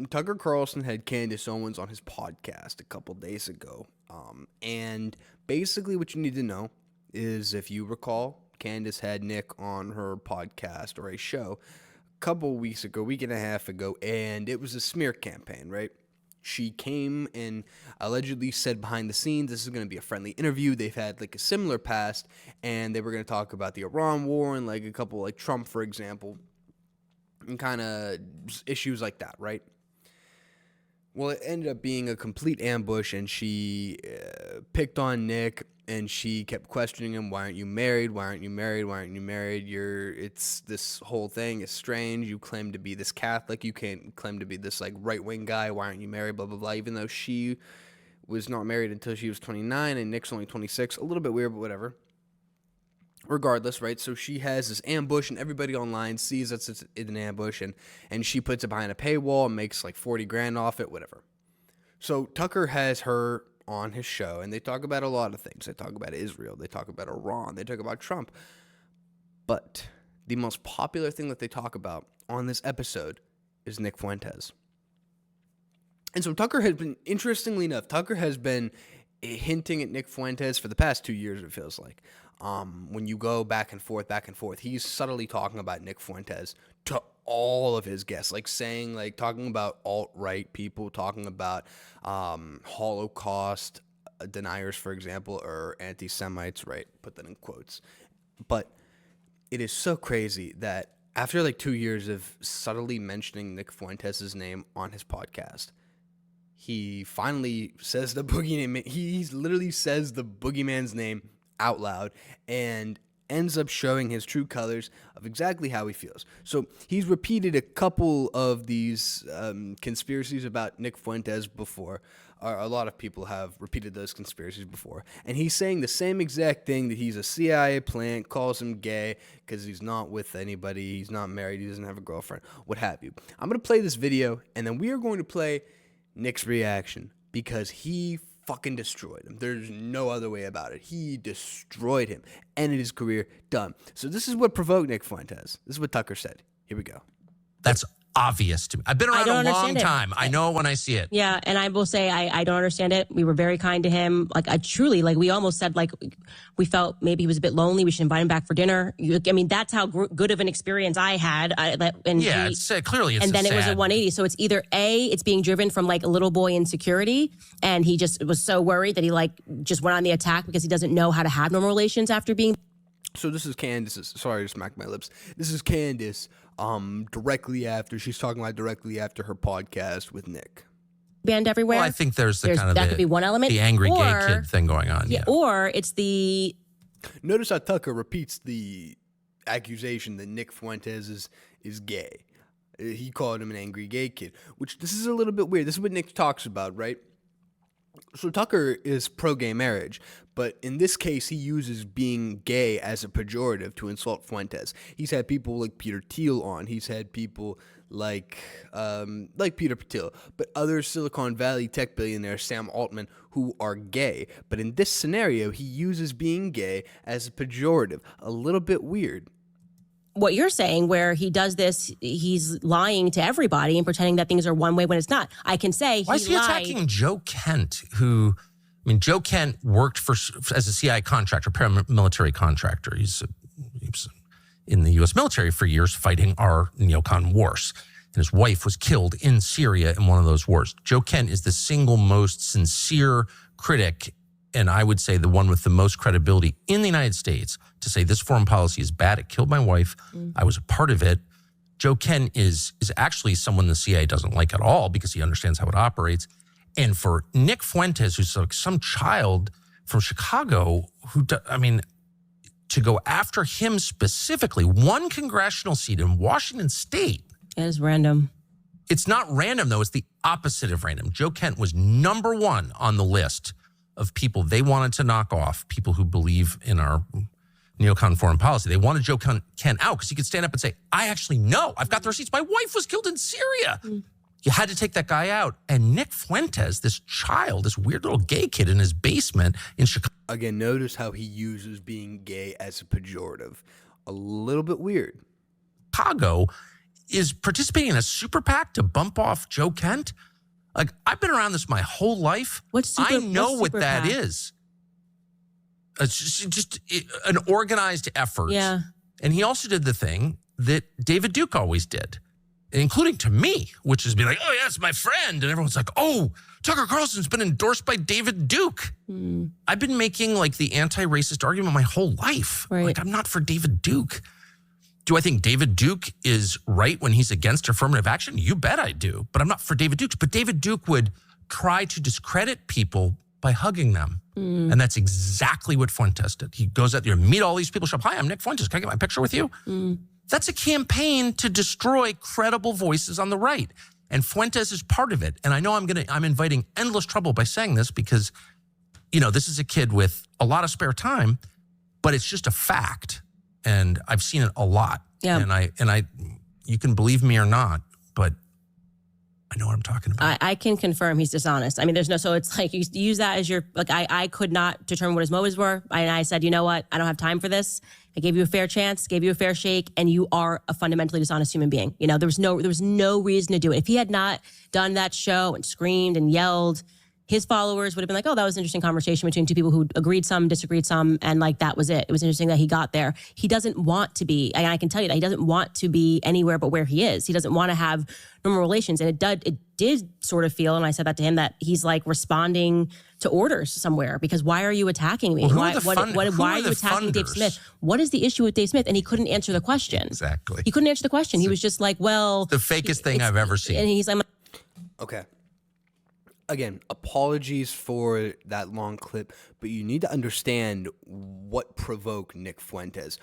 Tucker Carlson had Candace Owens on his podcast a couple days ago. And basically what you need to know is, if you recall, Candace had Nick on her podcast or a show a couple weeks ago, week and a half ago, and it was a smear campaign, right? She came and allegedly said behind the scenes, this is going to be a friendly interview. They've had like a similar past, and they were going to talk about the Iran war and like a couple, like Trump, for example, and kind of issues like that, right? Well, it ended up being a complete ambush, and she picked on Nick, and she kept questioning him. Why aren't you married? Why aren't you married? Why aren't you married? It's this whole thing is strange. You claim to be this Catholic. You can't claim to be this like right-wing guy. Why aren't you married? Blah, blah, blah. Even though she was not married until she was 29, and Nick's only 26. A little bit weird, but whatever. Regardless, right? So she has this ambush, and everybody online sees that it's an ambush, and she puts it behind a paywall and makes like 40 grand off it, whatever. So Tucker has her on his show, and they talk about a lot of things. They talk about Israel, they talk about Iran, they talk about Trump. But the most popular thing that they talk about on this episode is Nick Fuentes. And so Tucker has been, interestingly enough, Tucker has been hinting at Nick Fuentes for the past 2 years, it feels like. When you go back and forth, he's subtly talking about Nick Fuentes to all of his guests, like saying, like talking about alt-right people, talking about Holocaust deniers, for example, or anti-Semites, right? Put that in quotes. But it is so crazy that after like 2 years of subtly mentioning Nick Fuentes' name on his podcast, he finally says the boogeyman. He literally says the boogeyman's name out loud and ends up showing his true colors of exactly how he feels. So he's repeated a couple of these conspiracies about Nick Fuentes before. A lot of people have repeated those conspiracies before. And he's saying the same exact thing, that he's a CIA plant, calls him gay because he's not with anybody, he's not married, he doesn't have a girlfriend, what have you. I'm going to play this video, and then we are going to play Nick's reaction, because he fucking destroyed him. There's no other way about it. He destroyed him. Ended his career. Done. So this is what provoked Nick Fuentes. This is what Tucker said. Here we go. That's obvious to me. I've been around a long time. I know it when I see it. Yeah, and I will say I don't understand it. We were very kind to him. Like, I truly, like, we almost said, like, we felt maybe he was a bit lonely. We should invite him back for dinner. I mean, that's how good of an experience I had. Clearly it's and then it was a 180. So it's either A, it's being driven from, like, a little boy insecurity, and he just was so worried that he, like, just went on the attack because he doesn't know how to have normal relations after being. So this is Candace. Sorry to smack my lips. This is Candace. She's talking about directly after her podcast with Nick. Banned everywhere. Well, I think there's that could be one element. The angry gay kid thing going on. Yeah. Or it's the. Notice how Tucker repeats the accusation that Nick Fuentes is gay. He called him an angry gay kid, which this is a little bit weird. This is what Nick talks about, right? So Tucker is pro-gay marriage, but in this case, he uses being gay as a pejorative to insult Fuentes. He's had people like Peter Thiel on. He's had people like Peter Patil, but other Silicon Valley tech billionaire Sam Altman, who are gay. But in this scenario, he uses being gay as a pejorative. A little bit weird. What you're saying, where he does this, he's lying to everybody and pretending that things are one way when it's not. I can say why is he attacking Joe Kent, who, I mean, Joe Kent worked as a CIA contractor, paramilitary contractor. He was in the U.S. military for years fighting our neocon wars. And his wife was killed in Syria in one of those wars. Joe Kent is the single most sincere critic, and I would say the one with the most credibility in the United States to say this foreign policy is bad. It killed my wife. I was a part of it. Joe Kent is actually someone the CIA doesn't like at all because he understands how it operates. And for Nick Fuentes, who's like some child from Chicago, to go after him specifically, one congressional seat in Washington State. It is random. It's not random, though. It's the opposite of random. Joe Kent was number one on the list of people they wanted to knock off, people who believe in our neocon foreign policy. They wanted Joe Kent out because he could stand up and say, I actually know. I've got the receipts. My wife was killed in Syria. You had to take that guy out. And Nick Fuentes, this child, this weird little gay kid in his basement in Chicago. Again, notice how he uses being gay as a pejorative. A little bit weird. Chicago is participating in a super PAC to bump off Joe Kent. Like, I've been around this my whole life. I know what that is. It's just an organized effort. Yeah. And he also did the thing that David Duke always did, including to me, which is be like, oh, yeah, it's my friend. And everyone's like, oh, Tucker Carlson's been endorsed by David Duke. I've been making like the anti-racist argument my whole life. Right. Like, I'm not for David Duke. Do I think David Duke is right when he's against affirmative action? You bet I do. But I'm not for David Duke. But David Duke would try to discredit people by hugging them. And that's exactly what Fuentes did. He goes out there, meet all these people, show up, hi, I'm Nick Fuentes. Can I get my picture with you? That's a campaign to destroy credible voices on the right. And Fuentes is part of it. And I know I'm inviting endless trouble by saying this because, you know, this is a kid with a lot of spare time, but it's just a fact. And I've seen it a lot. Yeah. And I you can believe me or not, but I know what I'm talking about. I can confirm he's dishonest. I mean, so it's like you use that as your, like, I could not determine what his motives were. And I said, you know what? I don't have time for this. I gave you a fair chance, gave you a fair shake, and you are a fundamentally dishonest human being. You know, there was no reason to do it. If he had not done that show and screamed and yelled, his followers would have been like, oh, that was an interesting conversation between two people who agreed some, disagreed some, and like that was it. It was interesting that he got there. He doesn't want to be, and I can tell you that he doesn't want to be anywhere but where he is. He doesn't want to have normal relations. And it did sort of feel, and I said that to him, that he's like responding to orders somewhere, because why are you attacking me? Well, why are you attacking Dave Smith? What is the issue with Dave Smith? And he couldn't answer the question. Exactly. He couldn't answer the question. He was just like, well. The fakest thing I've ever seen. And he's like, Okay. Again, apologies for that long clip, but you need to understand what provoked Nick Fuentes.